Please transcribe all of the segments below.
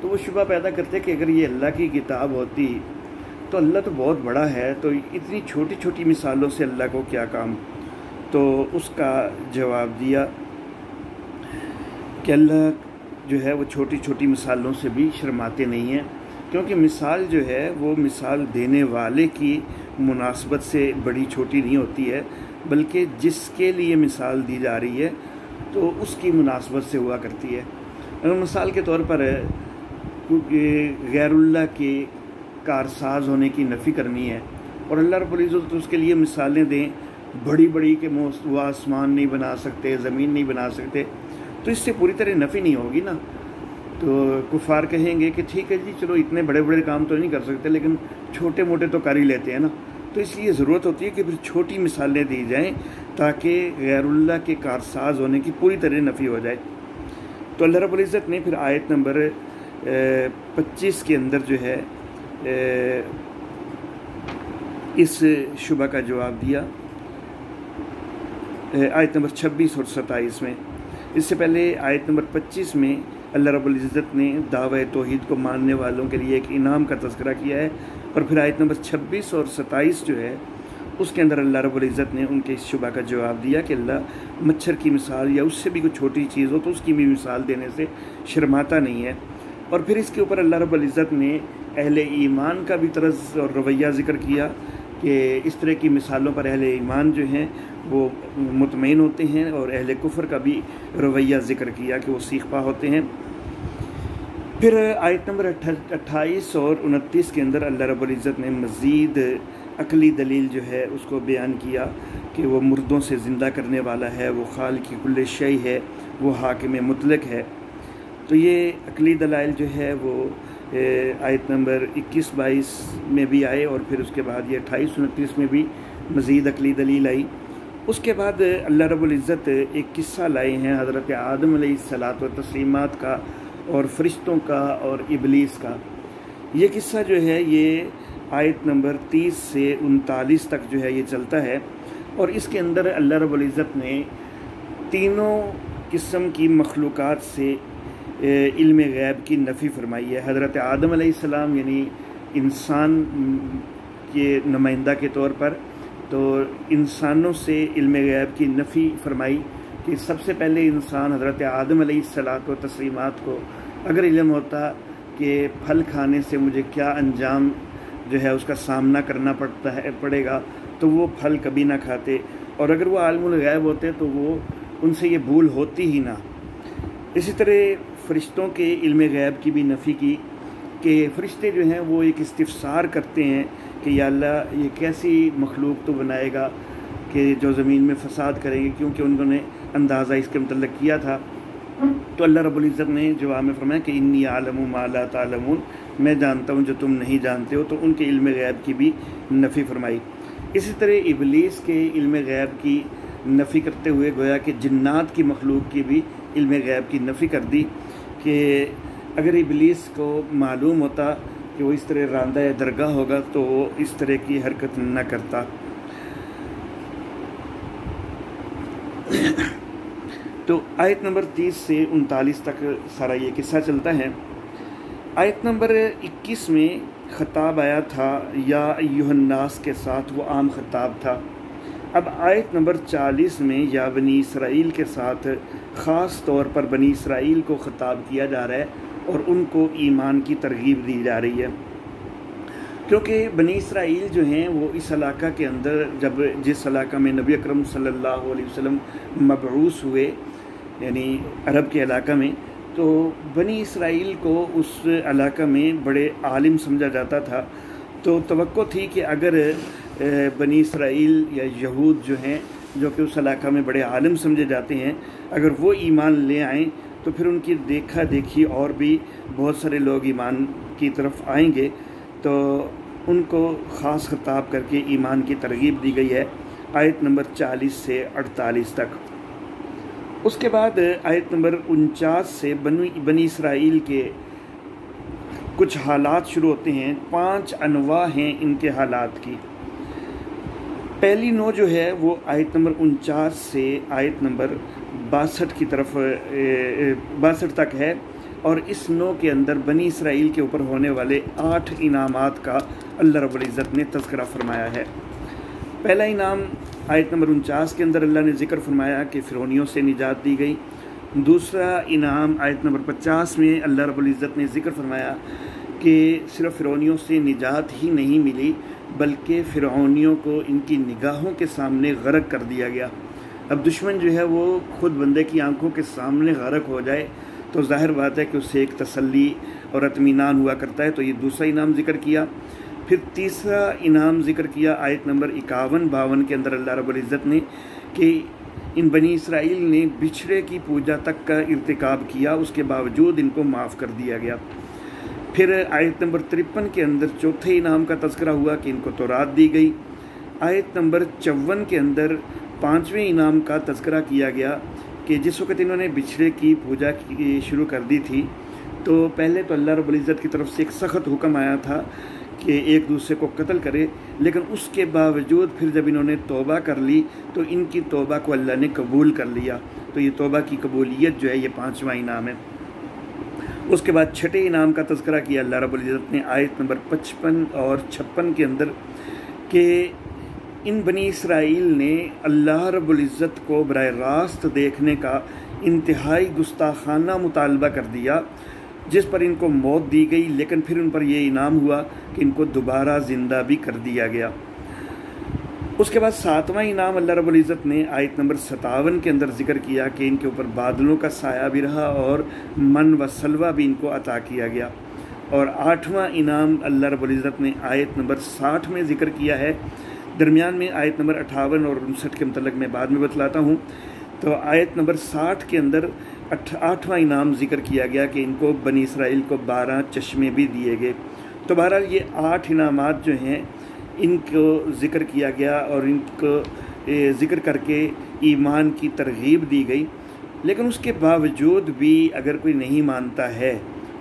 تو وہ شبہ پیدا کرتے کہ اگر یہ اللہ کی کتاب ہوتی تو اللہ تو بہت بڑا ہے، تو اتنی چھوٹی چھوٹی مثالوں سے اللہ کو کیا کام؟ تو اس کا جواب دیا کہ اللہ جو ہے وہ چھوٹی چھوٹی مثالوں سے بھی شرماتے نہیں ہیں، کیونکہ مثال جو ہے وہ مثال دینے والے کی مناسبت سے بڑی چھوٹی نہیں ہوتی ہے، بلکہ جس کے لیے مثال دی جا رہی ہے تو اس کی مناسبت سے ہوا کرتی ہے۔ اگر مثال کے طور پر غیر اللہ کے کارساز ہونے کی نفی کرنی ہے اور اللہ رب العزت اس کے لیے مثالیں دیں بڑی بڑی کہ وہ آسمان نہیں بنا سکتے، زمین نہیں بنا سکتے، تو اس سے پوری طرح نفی نہیں ہوگی نا۔ تو کفار کہیں گے کہ ٹھیک ہے جی، چلو اتنے بڑے بڑے کام تو نہیں کر سکتے لیکن چھوٹے موٹے تو کر ہی لیتے ہیں نا۔ تو اس لیے ضرورت ہوتی ہے کہ پھر چھوٹی مثالیں دی جائیں تاکہ غیر اللہ کے کارساز ہونے کی پوری طرح نفی ہو جائے۔ تو اللہ رب العزت نے پھر آیت نمبر 25 کے اندر جو ہے اس شبہ کا جواب دیا، آیت نمبر 26 اور 27 میں۔ اس سے پہلے آیت نمبر 25 میں اللہ رب العزت نے دعوی توحید کو ماننے والوں کے لیے ایک انعام کا تذکرہ کیا ہے، اور پھر آیت نمبر 26 اور 27 جو ہے اس کے اندر اللہ رب العزت نے ان کے اس شبہ کا جواب دیا کہ اللہ مچھر کی مثال یا اس سے بھی کوئی چھوٹی چیز ہو تو اس کی بھی مثال دینے سے شرماتا نہیں ہے۔ اور پھر اس کے اوپر اللہ رب العزت نے اہل ایمان کا بھی طرز اور رویہ ذکر کیا کہ اس طرح کی مثالوں پر اہل ایمان جو ہیں وہ مطمئن ہوتے ہیں، اور اہل کفر کا بھی رویہ ذکر کیا کہ وہ سیخ پا ہوتے ہیں۔ پھر آیت نمبر 28 اور 29 کے اندر اللہ رب العزت نے مزید عقلی دلیل جو ہے اس کو بیان کیا کہ وہ مردوں سے زندہ کرنے والا ہے، وہ خالق کل شیء ہے، وہ حاکم مطلق ہے۔ تو یہ عقلی دلائل جو ہے وہ آیت نمبر 21-22 میں بھی آئے، اور پھر اس کے بعد یہ 28-29 میں بھی مزید عقلی دلیل آئی۔ اس کے بعد اللہ رب العزت ایک قصہ لائے ہیں حضرت آدم علیہ الصلاۃ والتسلیمات کا اور فرشتوں کا اور ابلیس کا۔ یہ قصہ جو ہے یہ آیت نمبر 30 سے 39 تک جو ہے یہ چلتا ہے، اور اس کے اندر اللہ رب العزت نے تینوں قسم کی مخلوقات سے علم غیب کی نفی فرمائی ہے۔ حضرت آدم علیہ السلام یعنی انسان کے نمائندہ کے طور پر، تو انسانوں سے علم غیب کی نفی فرمائی کہ سب سے پہلے انسان حضرت آدم علیہ الصلاۃ والتسلیمات کو اگر علم ہوتا کہ پھل کھانے سے مجھے کیا انجام جو ہے اس کا سامنا کرنا پڑے گا تو وہ پھل کبھی نہ کھاتے، اور اگر وہ عالم الغیب ہوتے تو وہ ان سے یہ بھول ہوتی ہی نہ۔ اسی طرح فرشتوں کے علم غیب کی بھی نفی کی کہ فرشتے جو ہیں وہ ایک استفسار کرتے ہیں کہ یا اللہ یہ کیسی مخلوق تو بنائے گا کہ جو زمین میں فساد کریں گے، کیونکہ انہوں نے اندازہ اس کے متعلق کیا تھا۔ تو اللہ رب العزت نے جواب میں فرمایا کہ انی اعلم ما لا تعلمون، میں جانتا ہوں جو تم نہیں جانتے ہو، تو ان کے علم غیب کی بھی نفی فرمائی۔ اسی طرح ابلیس کے علم غیب کی نفی کرتے ہوئے گویا کہ جنات کی مخلوق کی بھی علم غیب کی نفی کر دی کہ اگر ابلیس کو معلوم ہوتا کہ وہ اس طرح راندہ درگاہ ہوگا تو وہ اس طرح کی حرکت نہ کرتا۔ تو آیت نمبر 30 سے 39 تک سارا یہ قصہ چلتا ہے۔ آیت نمبر 21 میں خطاب آیا تھا یا ایھا الناس کے ساتھ، وہ عام خطاب تھا۔ اب آیت نمبر 40 میں یا بنی اسرائیل کے ساتھ خاص طور پر بنی اسرائیل کو خطاب کیا جا رہا ہے اور ان کو ایمان کی ترغیب دی جا رہی ہے، کیونکہ بنی اسرائیل جو ہیں وہ اس علاقہ کے اندر جس علاقہ میں نبی اکرم صلی اللہ علیہ وسلم مبعوث ہوئے یعنی عرب کے علاقہ میں، تو بنی اسرائیل کو اس علاقہ میں بڑے عالم سمجھا جاتا تھا۔ تو توقع تھی کہ اگر بنی اسرائیل یا یہود جو ہیں جو کہ اس علاقہ میں بڑے عالم سمجھے جاتے ہیں، اگر وہ ایمان لے آئیں تو پھر ان کی دیکھا دیکھی اور بھی بہت سارے لوگ ایمان کی طرف آئیں گے، تو ان کو خاص خطاب کر کے ایمان کی ترغیب دی گئی ہے آیت نمبر 40 سے 48 تک۔ اس کے بعد آیت نمبر 49 سے بنی اسرائیل کے کچھ حالات شروع ہوتے ہیں۔ 5 انواع ہیں ان کے حالات کی۔ پہلی نوع جو ہے وہ آیت نمبر 49 سے آیت نمبر 62 کی طرف 62 تک ہے، اور اس نو کے اندر بنی اسرائیل کے اوپر ہونے والے 8 انعامات کا اللہ رب العزت نے تذکرہ فرمایا ہے۔ پہلا انعام آیت نمبر 49 کے اندر اللہ نے ذکر فرمایا کہ فرعونیوں سے نجات دی گئی۔ دوسرا انعام آیت نمبر 50 میں اللہ رب العزت نے ذکر فرمایا کہ صرف فرعونیوں سے نجات ہی نہیں ملی بلکہ فرعونیوں کو ان کی نگاہوں کے سامنے غرق کر دیا گیا۔ اب دشمن جو ہے وہ خود بندے کی آنکھوں کے سامنے غرق ہو جائے تو ظاہر بات ہے کہ اس سے ایک تسلی اور اطمینان ہوا کرتا ہے، تو یہ دوسرا انعام ذکر کیا۔ پھر تیسرا انعام ذکر کیا آیت نمبر 51-52 کے اندر اللہ رب العزت نے کہ ان بنی اسرائیل نے بچھڑے کی پوجا تک کا ارتکاب کیا، اس کے باوجود ان کو معاف کر دیا گیا۔ پھر آیت نمبر 53 کے اندر چوتھے انعام کا تذکرہ ہوا کہ ان کو تورات دی گئی۔ آیت نمبر 54 کے اندر 5ویں انعام کا تذکرہ کیا گیا کہ جس وقت انہوں نے بچھڑے کی پوجا شروع کر دی تھی تو پہلے تو اللہ رب العزت کی طرف سے ایک سخت حکم آیا تھا کہ ایک دوسرے کو قتل کرے، لیکن اس کے باوجود پھر جب انہوں نے توبہ کر لی تو ان کی توبہ کو اللہ نے قبول کر لیا، تو یہ توبہ کی قبولیت جو ہے یہ 5واں انعام ہے۔ اس کے بعد چھٹے انعام کا تذکرہ کیا اللہ رب العزت نے آیت نمبر 55 اور 56 کے اندر کہ ان بنی اسرائیل نے اللہ رب العزت کو براہ راست دیکھنے کا انتہائی گستاخانہ مطالبہ کر دیا، جس پر ان کو موت دی گئی، لیکن پھر ان پر یہ انعام ہوا کہ ان کو دوبارہ زندہ بھی کر دیا گیا۔ اس کے بعد 7واں انعام اللہ رب العزت نے آیت نمبر 57 کے اندر ذکر کیا کہ ان کے اوپر بادلوں کا سایہ بھی رہا اور من و سلوہ بھی ان کو عطا کیا گیا۔ اور 8واں انعام اللہ رب العزت نے آیت نمبر 60 میں ذکر کیا ہے۔ درمیان میں آیت نمبر 58 اور 59 کے متعلق میں بعد میں بتلاتا ہوں۔ تو آیت نمبر 60 کے اندر 8واں انعام ذکر کیا گیا کہ ان کو بنی اسرائیل کو 12 چشمے بھی دیے گئے۔ تو بہرحال یہ 8 انعامات جو ہیں ان کو ذکر کیا گیا اور ان کو ذکر کر کے ایمان کی ترغیب دی گئی، لیکن اس کے باوجود بھی اگر کوئی نہیں مانتا ہے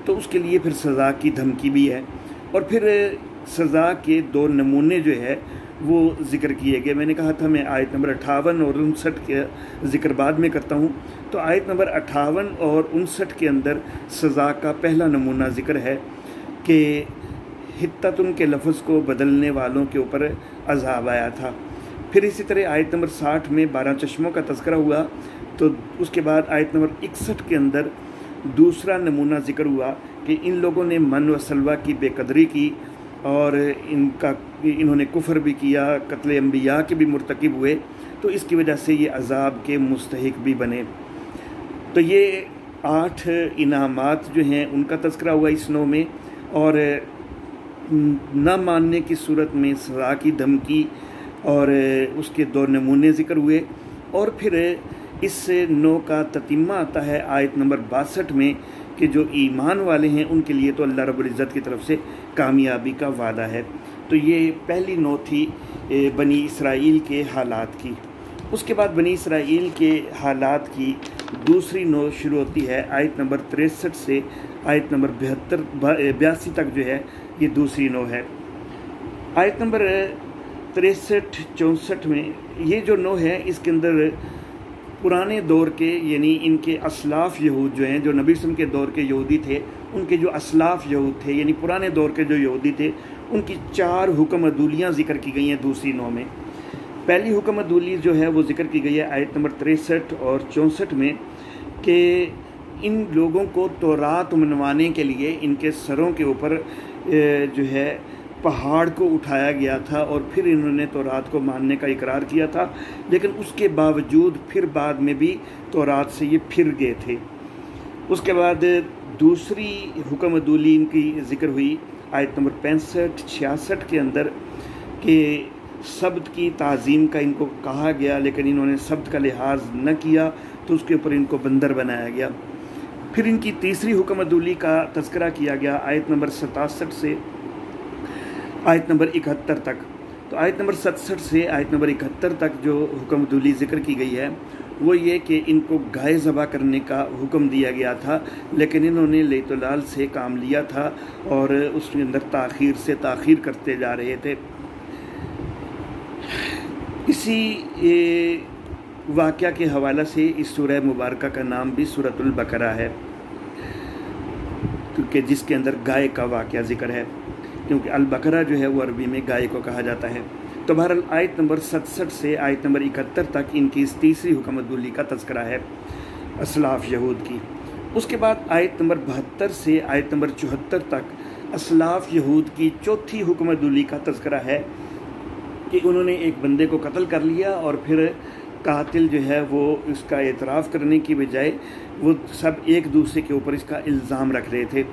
تو اس کے لیے پھر سزا کی دھمکی بھی ہے، اور پھر سزا کے 2 نمونے جو ہے وہ ذکر کیے گئے۔ میں نے کہا تھا میں آیت نمبر 58 اور 59 کے ذکر بعد میں کرتا ہوں، تو آیت نمبر 58 اور 59 کے اندر سزا کا پہلا نمونہ ذکر ہے کہ حتتن کے لفظ کو بدلنے والوں کے اوپر عذاب آیا تھا۔ پھر اسی طرح آیت نمبر 60 میں 12 چشموں کا تذکرہ ہوا، تو اس کے بعد آیت نمبر 61 کے اندر دوسرا نمونہ ذکر ہوا کہ ان لوگوں نے من و سلوہ کی بے قدری کی اور انہوں نے کفر بھی کیا، قتل انبیاء کے بھی مرتکب ہوئے، تو اس کی وجہ سے یہ عذاب کے مستحق بھی بنے۔ تو یہ 8 انعامات جو ہیں ان کا تذکرہ ہوا اس نو میں، اور نہ ماننے کی صورت میں سزا کی دھمکی اور اس کے 2 نمونے ذکر ہوئے، اور پھر اس نو کا تتمہ آتا ہے آیت نمبر 62 میں کہ جو ایمان والے ہیں ان کے لیے تو اللہ رب العزت کی طرف سے کامیابی کا وعدہ ہے۔ تو یہ پہلی نو تھی بنی اسرائیل کے حالات کی۔ اس کے بعد بنی اسرائیل کے حالات کی دوسری نو شروع ہوتی ہے آیت نمبر 63 سے آیت نمبر 82 تک جو ہے یہ دوسری نو ہے۔ آیت نمبر 63-64 میں یہ جو نو ہے اس کے اندر پرانے دور کے یعنی ان کے اسلاف یہود جو ہیں، جو نبی صلی اللہ علیہ وسلم کے دور کے یہودی تھے، ان کے جو اسلاف یہود تھے یعنی پرانے دور کے جو یہودی تھے، ان کی 4 حکم عدولیاں ذکر کی گئی ہیں دوسری نو میں۔ پہلی حکم عدولی جو ہے وہ ذکر کی گئی ہے آیت نمبر 63 اور 64 میں کہ ان لوگوں کو تورات منوانے کے لیے ان کے سروں کے اوپر جو ہے پہاڑ کو اٹھایا گیا تھا، اور پھر انہوں نے تورات کو ماننے کا اقرار کیا تھا، لیکن اس کے باوجود پھر بعد میں بھی تورات سے یہ پھر گئے تھے۔ اس کے بعد دوسری حکم عدولی ان کی ذکر ہوئی آیت نمبر 65-66 کے اندر کہ سبت کی تعظیم کا ان کو کہا گیا، لیکن انہوں نے سبت کا لحاظ نہ کیا تو اس کے اوپر ان کو بندر بنایا گیا۔ پھر ان کی تیسری حکم عدولی کا تذکرہ کیا گیا آیت نمبر 67 سے آیت نمبر 71 تک۔ تو آیت نمبر 67 سے آیت نمبر 71 تک جو حکم عدولی ذکر کی گئی ہے وہ یہ کہ ان کو گائے ذبح کرنے کا حکم دیا گیا تھا، لیکن انہوں نے لیت لال سے کام لیا تھا اور اس کے اندر تاخیر کرتے جا رہے تھے۔ اسی واقعہ کے حوالہ سے اس سورہ مبارکہ کا نام بھی سورۃ البقرہ ہے۔ کہ جس کے اندر گائے کا واقعہ ذکر ہے، کیونکہ البقرہ جو ہے وہ عربی میں گائے کو کہا جاتا ہے۔ تو بہرحال آیت نمبر 67 سے آیت نمبر 71 تک ان کی اس تیسری حکمت دولی کا تذکرہ ہے اسلاف یہود کی۔ اس کے بعد آیت نمبر 72 سے آیت نمبر 74 تک اسلاف یہود کی چوتھی حکمت دولی کا تذکرہ ہے کہ انہوں نے ایک بندے کو قتل کر لیا، اور پھر قاتل جو ہے وہ اس کا اعتراف کرنے کی بجائے وہ سب ایک دوسرے کے اوپر اس کا الزام رکھ رہے تھے۔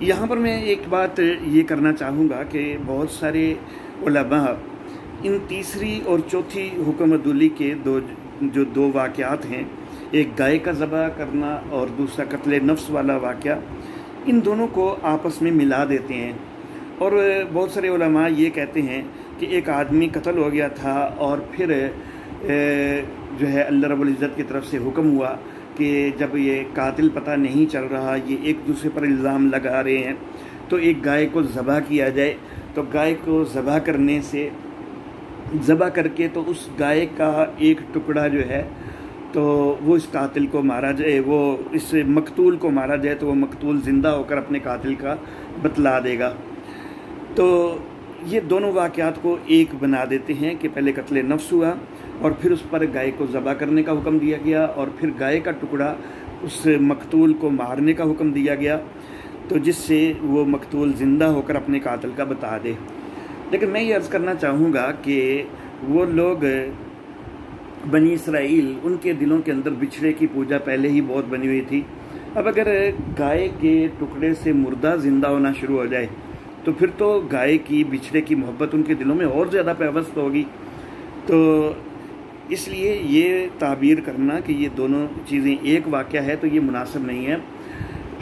یہاں پر میں ایک بات یہ کرنا چاہوں گا کہ بہت سارے علماء ان تیسری اور چوتھی حکمت دولی کے دو واقعات ہیں، ایک گائے کا ذبح کرنا اور دوسرا قتل نفس والا واقعہ، ان دونوں کو آپس میں ملا دیتے ہیں، اور بہت سارے علماء یہ کہتے ہیں کہ ایک آدمی قتل ہو گیا تھا، اور پھر جو ہے اللہ رب العزت کی طرف سے حکم ہوا کہ جب یہ قاتل پتہ نہیں چل رہا، یہ ایک دوسرے پر الزام لگا رہے ہیں، تو ایک گائے کو ذبح کیا جائے۔ تو گائے کو ذبح کر کے تو اس گائے کا ایک ٹکڑا جو ہے تو وہ اس قاتل کو مارا جائے، وہ اس مقتول کو مارا جائے، تو وہ مقتول زندہ ہو کر اپنے قاتل کا بتلا دے گا۔ تو یہ دونوں واقعات کو ایک بنا دیتے ہیں کہ پہلے قتل نفس ہوا، اور پھر اس پر گائے کو ذبح کرنے کا حکم دیا گیا، اور پھر گائے کا ٹکڑا اس مقتول کو مارنے کا حکم دیا گیا، تو جس سے وہ مقتول زندہ ہو کر اپنے قاتل کا بتا دے۔ لیکن میں یہ عرض کرنا چاہوں گا کہ وہ لوگ بنی اسرائیل، ان کے دلوں کے اندر بچھڑے کی پوجا پہلے ہی بہت بنی ہوئی تھی۔ اب اگر گائے کے ٹکڑے سے مردہ زندہ ہونا شروع ہو جائے تو پھر تو گائے کی بچھڑے کی محبت ان کے دلوں میں اور زیادہ پیوست ہوگی۔ تو اس لیے یہ تعبیر کرنا کہ یہ دونوں چیزیں ایک واقعہ ہے تو یہ مناسب نہیں ہے۔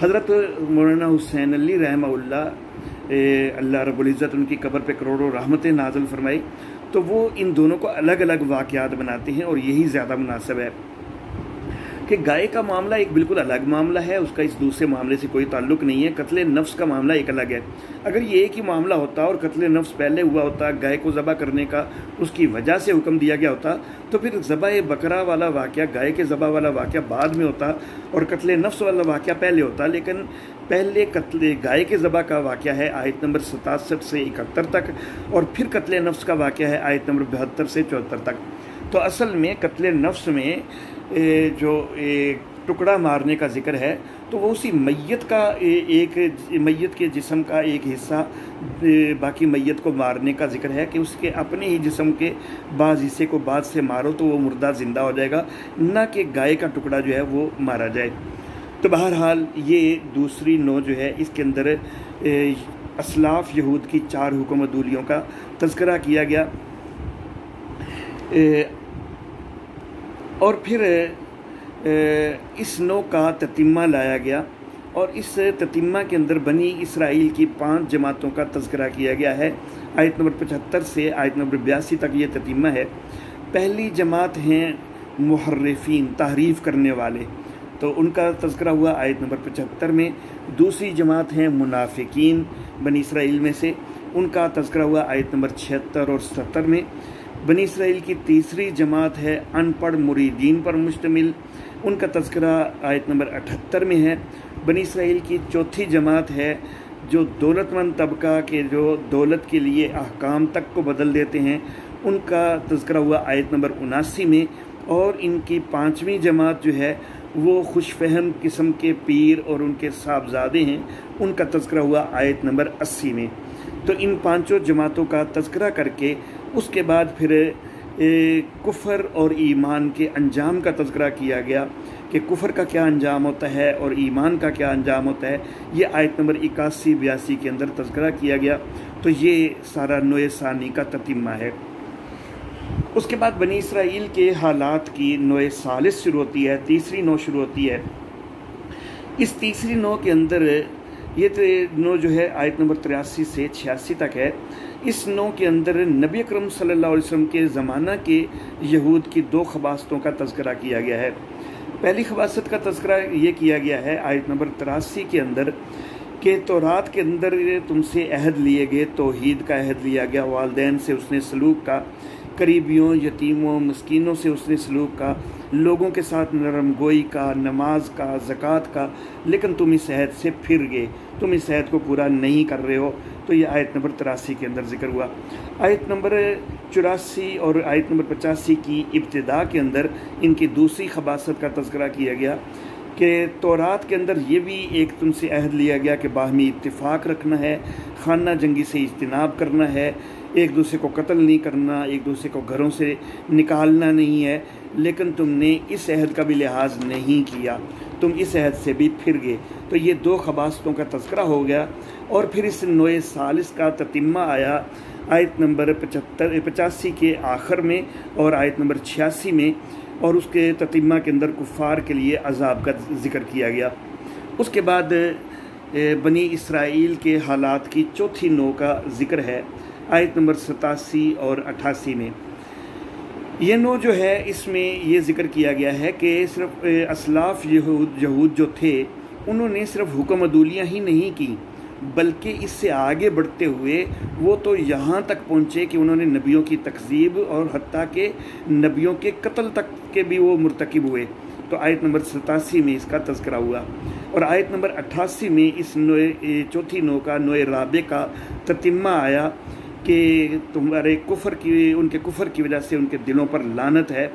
حضرت مولانا حسین علی رحمہ اللہ رب العزت ان کی قبر پہ کروڑوں رحمتیں نازل فرمائی، تو وہ ان دونوں کو الگ الگ واقعات بناتے ہیں، اور یہی زیادہ مناسب ہے کہ گائے کا معاملہ ایک بالکل الگ معاملہ ہے، اس کا اس دوسرے معاملے سے کوئی تعلق نہیں ہے۔ قتل نفس کا معاملہ ایک الگ ہے۔ اگر یہ ایک ہی معاملہ ہوتا اور قتل نفس پہلے ہوا ہوتا، گائے کو ذبح کرنے کا اس کی وجہ سے حکم دیا گیا ہوتا، تو پھر ذبح بقرہ والا واقعہ، گائے کے ذبح والا واقعہ بعد میں ہوتا اور قتل نفس والا واقعہ پہلے ہوتا۔ لیکن پہلے گائے کے ذبح کا واقعہ ہے آیت نمبر 67 سے 71 تک، اور پھر قتل نفس کا واقعہ ہے آیت نمبر 72 سے 74 تک۔ تو اصل میں قتل نفس میں جو ٹکڑا مارنے کا ذکر ہے تو وہ اسی میت کا میت کے جسم کا ایک حصہ باقی میت کو مارنے کا ذکر ہے، کہ اس کے اپنے ہی جسم کے بعض حصے کو بعد سے مارو تو وہ مردہ زندہ ہو جائے گا، نہ کہ گائے کا ٹکڑا جو ہے وہ مارا جائے۔ تو بہرحال یہ دوسری نوع جو ہے اس کے اندر اسلاف یہود کی 4 حکمت دولیوں کا تذکرہ کیا گیا، اور پھر اس نوع کا تتمہ لایا گیا، اور اس تتمہ کے اندر بنی اسرائیل کی 5 جماعتوں کا تذکرہ کیا گیا ہے۔ آیت نمبر 75 سے آیت نمبر 82 تک یہ تتمہ ہے۔ پہلی جماعت ہیں محرفین، تحریف کرنے والے، تو ان کا تذکرہ ہوا آیت نمبر 75 میں۔ دوسری جماعت ہیں منافقین بنی اسرائیل میں سے، ان کا تذکرہ ہوا آیت نمبر 76 اور 70 میں۔ بنی اسرائیل کی تیسری جماعت ہے ان پڑھ مریدین پر مشتمل، ان کا تذکرہ آیت نمبر 78 میں ہے۔ بنی اسرائیل کی چوتھی جماعت ہے جو دولت مند طبقہ کے جو دولت کے لیے احکام تک کو بدل دیتے ہیں، ان کا تذکرہ ہوا آیت نمبر 79 میں۔ اور ان کی 5ویں جماعت جو ہے وہ خوش فہم قسم کے پیر اور ان کے صاحبزادے ہیں، ان کا تذکرہ ہوا آیت نمبر 80 میں۔ تو ان 5 جماعتوں کا تذکرہ کر کے اس کے بعد پھر کفر اور ایمان کے انجام کا تذکرہ کیا گیا کہ کفر کا کیا انجام ہوتا ہے اور ایمان کا کیا انجام ہوتا ہے، یہ آیت نمبر 81-82 کے اندر تذکرہ کیا گیا۔ تو یہ سارا نوع ثانی کا تتمہ ہے۔ اس کے بعد بنی اسرائیل کے حالات کی نوع ثالث شروع ہوتی ہے، تیسری نوع شروع ہوتی ہے۔ اس تیسری نوع کے اندر یہ نوع جو ہے آیت نمبر 83 سے 86 تک ہے۔ اس نوع کے اندر نبی اکرم صلی اللہ علیہ وسلم کے زمانہ کے یہود کی 2 خباستوں کا تذکرہ کیا گیا ہے۔ پہلی خباست کا تذکرہ یہ کیا گیا ہے آیت نمبر 83 کے اندر کہ تورات کے اندر تم سے عہد لیے گئے، توحید کا عہد لیا گیا، والدین سے اس نے سلوک کا قریبیوں، یتیموں، مسکینوں سے اس نے سلوک کا، لوگوں کے ساتھ نرم گوئی کا، نماز کا، زکوٰۃ کا، لیکن تم اس عہد سے پھر گئے، تم اس عہد کو پورا نہیں کر رہے ہو۔ تو یہ آیت نمبر 83 کے اندر ذکر ہوا۔ آیت نمبر 84 اور آیت نمبر 85 کی ابتدا کے اندر ان کی دوسری خباثت کا تذکرہ کیا گیا کہ تورات کے اندر یہ بھی ایک تم سے عہد لیا گیا کہ باہمی اتفاق رکھنا ہے، خانہ جنگی سے اجتناب کرنا ہے، ایک دوسرے کو قتل نہیں کرنا، ایک دوسرے کو گھروں سے نکالنا نہیں ہے، لیکن تم نے اس عہد کا بھی لحاظ نہیں کیا، تم اس عہد سے بھی پھر گئے۔ تو یہ دو خباثتوں کا تذکرہ ہو گیا، اور پھر اس نوع ثالث کا تتمہ آیا آیت نمبر 85 کے آخر میں اور آیت نمبر 86 میں، اور اس کے تتمہ کے اندر کفار کے لیے عذاب کا ذکر کیا گیا۔ اس کے بعد بنی اسرائیل کے حالات کی چوتھی نوع کا ذکر ہے آیت نمبر 87 اور 88 میں۔ یہ نوع جو ہے اس میں یہ ذکر کیا گیا ہے کہ صرف اسلاف یہود جو تھے انہوں نے صرف حکم عدولیاں ہی نہیں کی، بلکہ اس سے آگے بڑھتے ہوئے وہ تو یہاں تک پہنچے کہ انہوں نے نبیوں کی تکذیب اور حتیٰ کہ نبیوں کے قتل تک کے بھی وہ مرتکب ہوئے۔ تو آیت نمبر 87 میں اس کا تذکرہ ہوا، اور آیت نمبر 88 میں اس چوتھی نوع کا، نوع رابع کا تتمہ آیا کہ تمہارے ان کے کفر کی وجہ سے ان کے دلوں پر لعنت ہے۔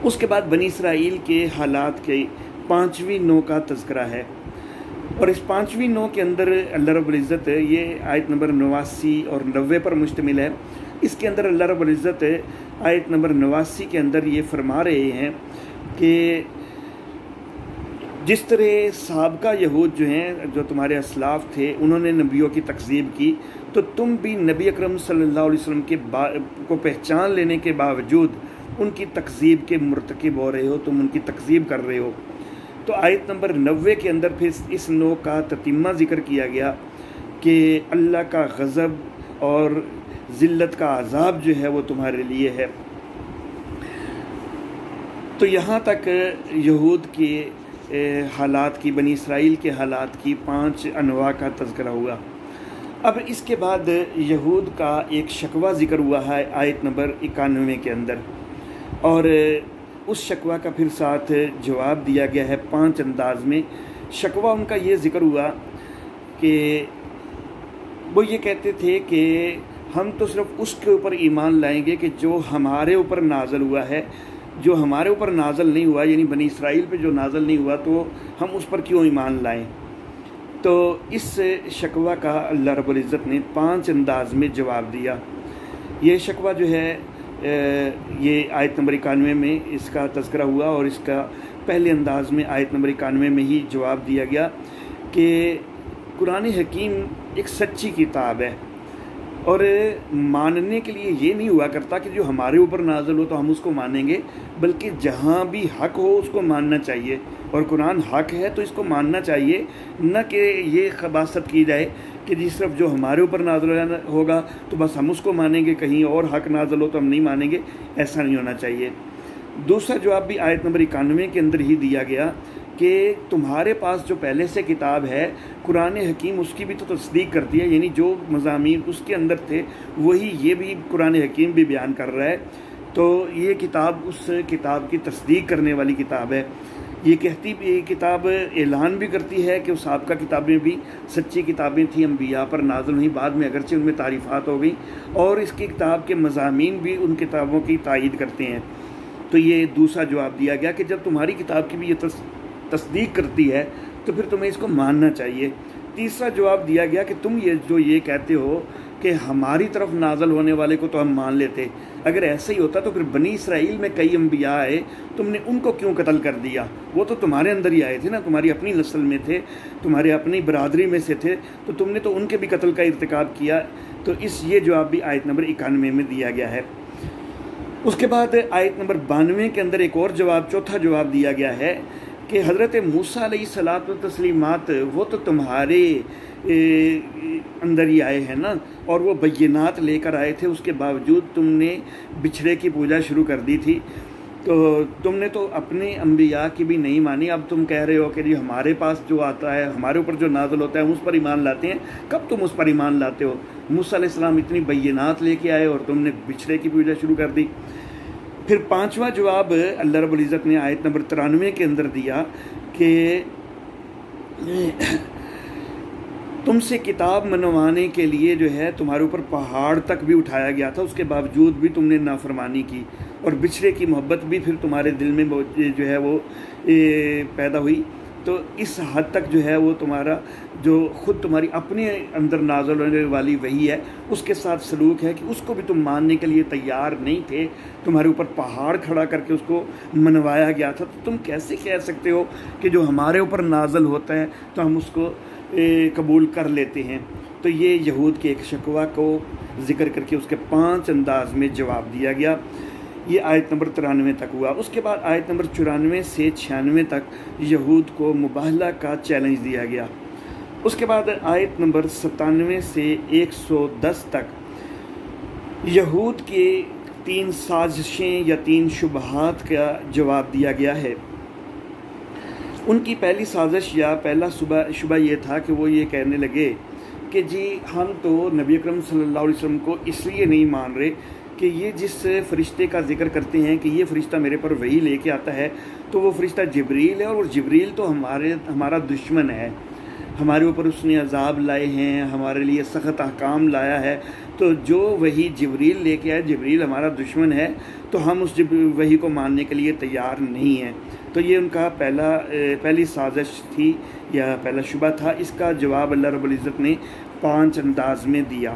اس کے بعد بنی اسرائیل کے حالات کے 5ویں نوع کا تذکرہ ہے، اور اس 5ویں نوع کے اندر اللہ رب العزت یہ آیت نمبر 89 اور 90 پر مشتمل ہے۔ اس کے اندر اللہ رب العزت آیت نمبر 89 کے اندر یہ فرما رہے ہیں کہ جس طرح سابقہ یہود جو ہیں، جو تمہارے اسلاف تھے، انہوں نے نبیوں کی تکذیب کی، تو تم بھی نبی اکرم صلی اللہ علیہ وسلم کو پہچان لینے کے باوجود ان کی تکذیب کے مرتکب ہو رہے ہو، تم ان کی تکذیب کر رہے ہو۔ تو آیت نمبر 90 کے اندر پھر اس نوع کا تتمہ ذکر کیا گیا کہ اللہ کا غضب اور ذلت کا عذاب جو ہے وہ تمہارے لیے ہے۔ تو یہاں تک یہود کے حالات کی، بنی اسرائیل کے حالات کی 5 انواع کا تذکرہ ہوا۔ اب اس کے بعد یہود کا ایک شکوہ ذکر ہوا ہے آیت نمبر 91 کے اندر، اور اس شکوہ کا پھر ساتھ جواب دیا گیا ہے 5 انداز میں۔ شکوہ ان کا یہ ذکر ہوا کہ وہ یہ کہتے تھے کہ ہم تو صرف اس کے اوپر ایمان لائیں گے کہ جو ہمارے اوپر نازل ہوا ہے، جو ہمارے اوپر نازل نہیں ہوا، یعنی بنی اسرائیل پہ جو نازل نہیں ہوا تو ہم اس پر کیوں ایمان لائیں۔ تو اس شکوہ کا اللہ رب العزت نے 5 انداز میں جواب دیا۔ یہ شکوہ جو ہے یہ آیت نمبر 91 میں اس کا تذکرہ ہوا، اور اس کا پہلے انداز میں آیت نمبر 91 میں ہی جواب دیا گیا کہ قرآن حکیم ایک سچی کتاب ہے، اور ماننے کے لیے یہ نہیں ہوا کرتا کہ جو ہمارے اوپر نازل ہو تو ہم اس کو مانیں گے، بلکہ جہاں بھی حق ہو اس کو ماننا چاہیے، اور قرآن حق ہے تو اس کو ماننا چاہیے، نہ کہ یہ خباثت کی جائے کہ جی صرف جو ہمارے اوپر نازل ہوگا تو بس ہم اس کو مانیں گے، کہیں اور حق نازل ہو تو ہم نہیں مانیں گے، ایسا نہیں ہونا چاہیے۔ دوسرا جواب بھی آیت نمبر 91 کے اندر ہی دیا گیا کہ تمہارے پاس جو پہلے سے کتاب ہے قرآن حکیم، اس کی بھی تو تصدیق کرتی ہے، یعنی جو مضامین اس کے اندر تھے وہی یہ بھی قرآن حکیم بھی بیان کر رہا ہے، تو یہ کتاب اس کتاب کی تصدیق کرنے والی کتاب ہے۔ یہ کتاب اعلان بھی کرتی ہے کہ اس سابقہ کتابیں بھی سچی کتابیں تھیں، انبیاء پر نازل ہوئیں، بعد میں اگرچہ ان میں تعریفات ہو گئیں، اور اس کی کتاب کے مضامین بھی ان کتابوں کی تائید کرتے ہیں۔ تو یہ دوسرا جواب دیا گیا کہ جب تمہاری کتاب کی بھی یہ تصدیق کرتی ہے تو پھر تمہیں اس کو ماننا چاہیے۔ تیسرا جواب دیا گیا کہ تم یہ کہتے ہو کہ ہماری طرف نازل ہونے والے کو تو ہم مان لیتے، اگر ایسا ہی ہوتا تو پھر بنی اسرائیل میں کئی انبیاء آئے، تم نے ان کو کیوں قتل کر دیا؟ وہ تو تمہارے اندر ہی آئے تھے نا، تمہاری اپنی نسل میں تھے، تمہارے اپنی برادری میں سے تھے، تو تم نے تو ان کے بھی قتل کا ارتکاب کیا۔ تو یہ جواب بھی آیت نمبر 91 میں دیا گیا ہے۔ اس کے بعد آیت نمبر 92 کے اندر ایک اور چوتھا جواب دیا گیا ہے کہ حضرت موسیٰ علیہ الصلاۃ والتسلیمات وہ تو تمہارے اندر ہی آئے ہیں نا، اور وہ بینات لے کر آئے تھے، اس کے باوجود تم نے بچھڑے کی پوجا شروع کر دی تھی۔ تو تم نے تو اپنے انبیاء کی بھی نہیں مانی، اب تم کہہ رہے ہو کہ جی ہمارے پاس جو آتا ہے، ہمارے اوپر جو نازل ہوتا ہے ہم اس پر ایمان لاتے ہیں۔ کب تم اس پر ایمان لاتے ہو؟ موسیٰ علیہ السلام اتنی بینات لے کے آئے اور تم نے بچھڑے کی پوجا شروع کر دی۔ پھر پانچواں جواب اللہ رب العزت نے آیت نمبر 93 کے اندر دیا کہ تم سے کتاب منوانے کے لیے جو ہے تمہارے اوپر پہاڑ تک بھی اٹھایا گیا تھا، اس کے باوجود بھی تم نے نافرمانی کی، اور بچھڑے کی محبت بھی پھر تمہارے دل میں جو ہے وہ پیدا ہوئی۔ تو اس حد تک جو ہے وہ تمہارا جو خود تمہاری اپنے اندر نازل ہونے والی وحی ہے اس کے ساتھ سلوک ہے کہ اس کو بھی تم ماننے کے لیے تیار نہیں تھے، تمہارے اوپر پہاڑ کھڑا کر کے اس کو منوایا گیا تھا۔ تو تم کیسے کہہ سکتے ہو کہ جو ہمارے اوپر نازل ہوتا ہے تو ہم اس کو قبول کر لیتے ہیں؟ تو یہ یہود کے ایک شکوہ کو ذکر کر کے اس کے 5 انداز میں جواب دیا گیا۔ یہ آیت نمبر 93 تک ہوا۔ اس کے بعد آیت نمبر 94 سے 96 تک یہود کو مباہلہ کا چیلنج دیا گیا۔ اس کے بعد آیت نمبر 97 سے 110 تک یہود کے 3 سازشیں یا 3 شبہات کا جواب دیا گیا ہے۔ ان کی پہلی سازش یا پہلا شبہ یہ تھا کہ وہ یہ کہنے لگے کہ جی ہم تو نبی اکرم صلی اللہ علیہ وسلم کو اس لیے نہیں مان رہے کہ یہ جس فرشتے کا ذکر کرتے ہیں کہ یہ فرشتہ میرے پر وحی لے کے آتا ہے تو وہ فرشتہ جبریل ہے، اور جبریل تو ہمارا دشمن ہے، ہمارے اوپر اس نے عذاب لائے ہیں، ہمارے لیے سخت احکام لایا ہے، تو جو وحی جبریل لے کے آئے، جبریل ہمارا دشمن ہے، تو ہم اس وحی کو ماننے کے لیے تیار نہیں ہیں۔ تو یہ ان کا پہلی سازش تھی یا پہلا شبہ تھا۔ اس کا جواب اللہ رب العزت نے 5 انداز میں دیا۔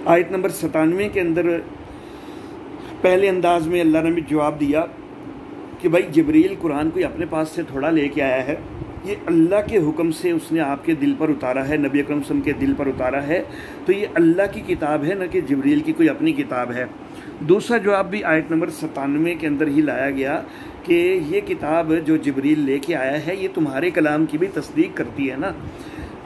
آیت نمبر 97 کے اندر پہلے انداز میں اللہ نے جواب دیا کہ بھائی جبریل قرآن کوئی اپنے پاس سے تھوڑا لے کے آیا ہے، یہ اللہ کے حکم سے اس نے آپ کے دل پر اتارا ہے، نبی اکرم صلی اللہ علیہ وسلم کے دل پر اتارا ہے، تو یہ اللہ کی کتاب ہے، نہ کہ جبریل کی کوئی اپنی کتاب ہے۔ دوسرا جواب بھی آیت نمبر 97 کے اندر ہی لایا گیا کہ یہ کتاب جو جبریل لے کے آیا ہے یہ تمہارے کلام کی بھی تصدیق کرتی ہے نا،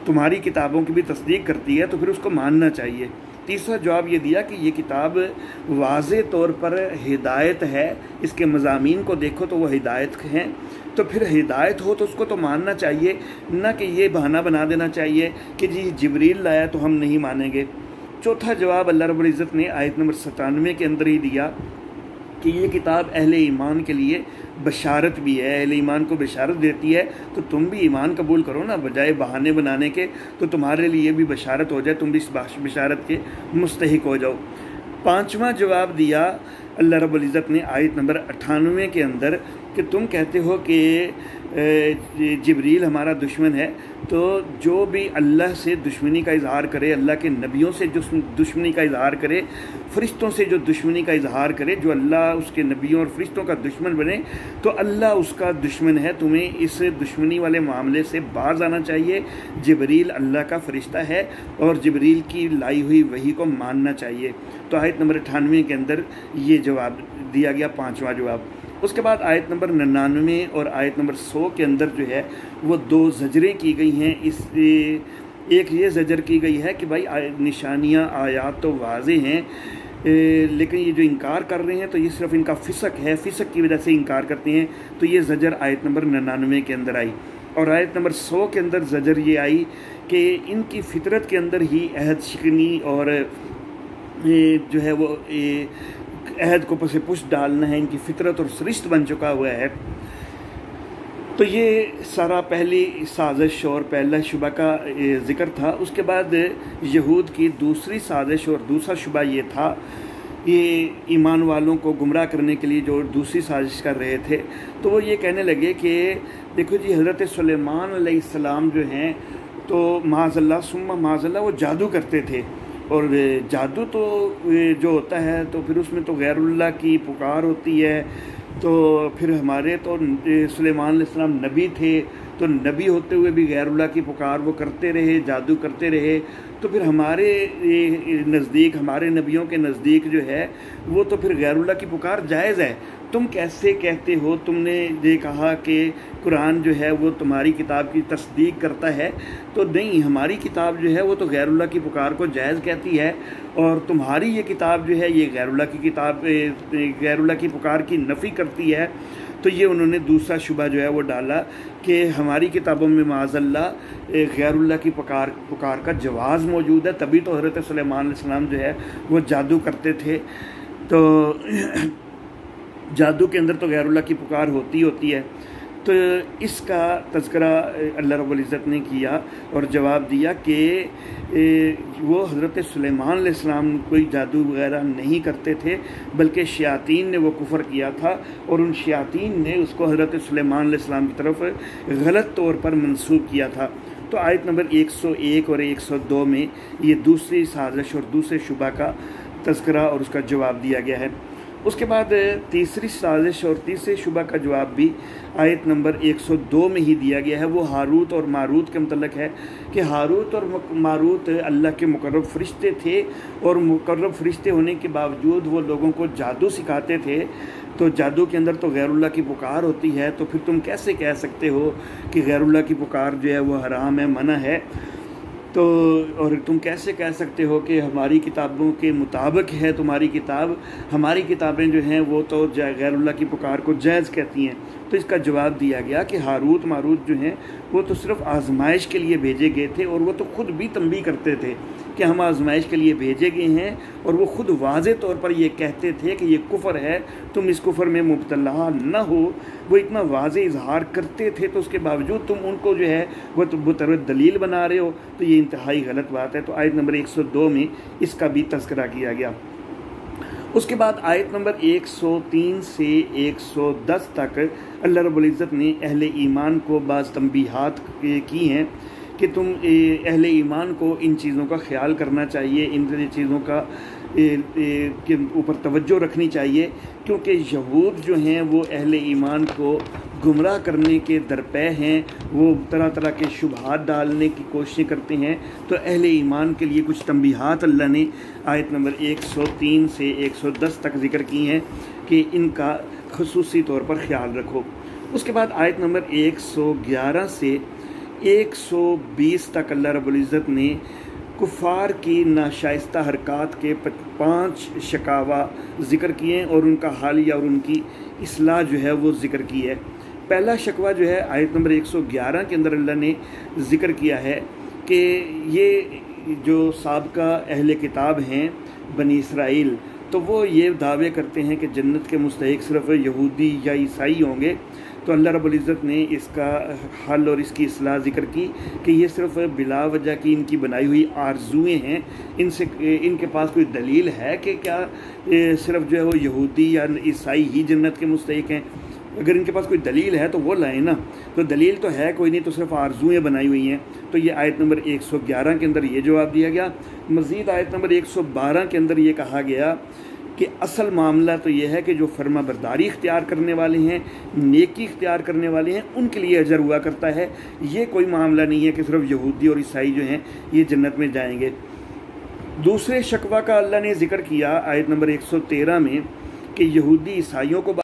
تمہاری کتابوں کی بھی تصدیق کرتی ہے، تو پھر اس کو ماننا چاہیے۔ تیسرا جواب یہ دیا کہ یہ کتاب واضح طور پر ہدایت ہے، اس کے مضامین کو دیکھو تو وہ ہدایت ہیں، تو پھر ہدایت ہو تو اس کو تو ماننا چاہیے، نہ کہ یہ بہانہ بنا دینا چاہیے کہ جی جبریل لایا تو ہم نہیں مانیں گے۔ چوتھا جواب اللہ رب العزت نے آیت نمبر 97 کے اندر ہی دیا کہ یہ کتاب اہل ایمان کے لیے بشارت بھی ہے، اہل ایمان کو بشارت دیتی ہے، تو تم بھی ایمان قبول کرو نا، بجائے بہانے بنانے کے، تو تمہارے لیے بھی بشارت ہو جائے، تم بھی اس بشارت کے مستحق ہو جاؤ۔ 5واں جواب دیا اللہ رب العزت نے آیت نمبر 98 کے اندر کہ تم کہتے ہو کہ جبریل ہمارا دشمن ہے، تو جو بھی اللہ سے دشمنی کا اظہار کرے، اللہ کے نبیوں سے جو دشمنی کا اظہار کرے، فرشتوں سے جو دشمنی کا اظہار کرے، جو اللہ اس کے نبیوں اور فرشتوں کا دشمن بنے تو اللہ اس کا دشمن ہے، تمہیں اس دشمنی والے معاملے سے باز آنا چاہیے۔ جبریل اللہ کا فرشتہ ہے اور جبریل کی لائی ہوئی وحی کو ماننا چاہیے۔ تو آیت نمبر 98 کے اندر یہ جواب دیا گیا، 5واں جواب۔ اس کے بعد آیت نمبر 99 اور آیت نمبر 100 کے اندر جو ہے وہ 2 زجریں کی گئی ہیں۔ ایک یہ زجر کی گئی ہے کہ بھائی نشانیاں آیات تو واضح ہیں، لیکن یہ جو انکار کر رہے ہیں تو یہ صرف ان کا فسق ہے، فسق کی وجہ سے انکار کرتے ہیں، تو یہ زجر آیت نمبر 99 کے اندر آئی۔ اور آیت نمبر 100 کے اندر زجر یہ آئی کہ ان کی فطرت کے اندر ہی عہد شکنی اور جو ہے وہ عہد کو پس پش ڈالنا ہے، ان کی فطرت اور سرشت بن چکا ہوا ہے۔ تو یہ سارا پہلی سازش اور پہلا شبہ کا ذکر تھا۔ اس کے بعد یہود کی دوسری سازش اور دوسرا شبہ یہ تھا، یہ ایمان والوں کو گمراہ کرنے کے لیے جو دوسری سازش کر رہے تھے، تو وہ یہ کہنے لگے کہ دیکھو جی حضرت سلیمان علیہ السلام جو ہیں تو معاذ اللہ ثم معاذ اللہ وہ جادو کرتے تھے، اور جادو تو جو ہوتا ہے تو پھر اس میں تو غیر اللہ کی پکار ہوتی ہے، تو پھر ہمارے تو سلیمان علیہ السلام نبی تھے، تو نبی ہوتے ہوئے بھی غیر اللہ کی پکار وہ کرتے رہے، جادو کرتے رہے، تو پھر ہمارے نزدیک، ہمارے نبیوں کے نزدیک جو ہے وہ تو پھر غیر اللہ کی پکار جائز ہے، تم کیسے کہتے ہو، تم نے یہ کہا کہ قرآن جو ہے وہ تمہاری کتاب کی تصدیق کرتا ہے، تو نہیں، ہماری کتاب جو ہے وہ تو غیر اللہ کی پکار کو جائز کہتی ہے، اور تمہاری یہ کتاب جو ہے یہ غیر اللہ کی کتاب، غیر اللہ کی پکار کی نفی کرتی ہے۔ تو یہ انہوں نے دوسرا شبہ جو ہے وہ ڈالا کہ ہماری کتابوں میں معاذ اللہ غیر اللہ کی پکار کا جواز موجود ہے، تبھی تو حضرت سلیمان علیہ السلام جو ہے وہ جادو کرتے تھے، تو جادو کے اندر تو غیر اللہ کی پکار ہوتی ہے۔ تو اس کا تذکرہ اللہ رب العزت نے کیا اور جواب دیا کہ وہ حضرت سلیمان علیہ السلام کوئی جادو وغیرہ نہیں کرتے تھے، بلکہ شیاطین نے وہ کفر کیا تھا، اور ان شیاطین نے اس کو حضرت سلیمان علیہ السلام کی طرف غلط طور پر منسوب کیا تھا۔ تو آیت نمبر 101 اور 102 میں یہ دوسری سازش اور دوسرے شبہ کا تذکرہ اور اس کا جواب دیا گیا ہے۔ اس کے بعد تیسری سازش اور تیسرے شبہ کا جواب بھی آیت نمبر 102 میں ہی دیا گیا ہے۔ وہ ہاروت اور ماروت کے متعلق ہے کہ ہاروت اور ماروت اللہ کے مقرب فرشتے تھے، اور مقرب فرشتے ہونے کے باوجود وہ لوگوں کو جادو سکھاتے تھے، تو جادو کے اندر تو غیر اللہ کی پکار ہوتی ہے، تو پھر تم کیسے کہہ سکتے ہو کہ غیر اللہ کی پکار جو ہے وہ حرام ہے، منع ہے؟ تو اور تم کیسے کہہ سکتے ہو کہ ہماری کتابوں کے مطابق ہے تمہاری کتاب، ہماری کتابیں جو ہیں وہ تو غیر اللہ کی پکار کو جائز کہتی ہیں؟ تو اس کا جواب دیا گیا کہ ہاروت ماروت جو ہیں وہ تو صرف آزمائش کے لیے بھیجے گئے تھے، اور وہ تو خود بھی تنبیہ کرتے تھے کہ ہم آزمائش کے لیے بھیجے گئے ہیں، اور وہ خود واضح طور پر یہ کہتے تھے کہ یہ کفر ہے، تم اس کفر میں مبتلا نہ ہو۔ وہ اتنا واضح اظہار کرتے تھے، تو اس کے باوجود تم ان کو جو ہے وہ بطرز دلیل بنا رہے ہو، تو یہ انتہائی غلط بات ہے۔ تو آیت نمبر 102 میں اس کا بھی تذکرہ کیا گیا۔ اس کے بعد آیت نمبر 103 سے 110 تک اللہ رب العزت نے اہل ایمان کو بعض تنبیہات کی ہیں کہ تم اہل ایمان کو ان چیزوں کا خیال کرنا چاہیے، ان چیزوں کا کے اوپر توجہ رکھنی چاہیے، کیونکہ یہود جو ہیں وہ اہل ایمان کو گمراہ کرنے کے درپے ہیں، وہ طرح طرح کے شبہات ڈالنے کی کوششیں کرتے ہیں۔ تو اہل ایمان کے لیے کچھ تنبیہات اللہ نے آیت نمبر 103 سے 110 تک ذکر کی ہیں کہ ان کا خصوصی طور پر خیال رکھو۔ اس کے بعد آیت نمبر 111 سے 120 تک اللہ رب العزت نے کفار کی ناشائستہ حرکات کے 5 شکاوہ ذکر کیے اور ان کا حالیہ اور ان کی اصلاح جو ہے وہ ذکر کی ہے۔ پہلا شکوہ جو ہے آیت نمبر 111 کے اندر اللہ نے ذکر کیا ہے کہ یہ جو سابقہ اہل کتاب ہیں بنی اسرائیل، تو وہ یہ دعوے کرتے ہیں کہ جنت کے مستحق صرف یہودی یا عیسائی ہوں گے۔ تو اللہ رب العزت نے اس کا حل اور اس کی اصلاح ذکر کی کہ یہ صرف بلا وجہ کی ان کی بنائی ہوئی آرزوئیں ہیں، ان کے پاس کوئی دلیل ہے کہ کیا صرف جو ہے وہ یہودی یا عیسائی ہی جنت کے مستحق ہیں؟ اگر ان کے پاس کوئی دلیل ہے تو وہ لائیں نا، تو دلیل تو ہے کوئی نہیں، تو صرف آرزوئیں بنائی ہوئی ہیں۔ تو یہ آیت نمبر 111 کے اندر یہ جواب دیا گیا۔ مزید آیت نمبر 112 کے اندر یہ کہا گیا کہ اصل معاملہ تو یہ ہے کہ جو فرما برداری اختیار کرنے والے ہیں، نیکی اختیار کرنے والے ہیں، ان کے لیے اجر ہوا کرتا ہے۔ یہ کوئی معاملہ نہیں ہے کہ صرف یہودی اور عیسائی جو ہیں یہ جنت میں جائیں گے۔ دوسرے شکوہ کا اللہ نے ذکر کیا آیت نمبر 113 میں کہ یہودی عیسائیوں کو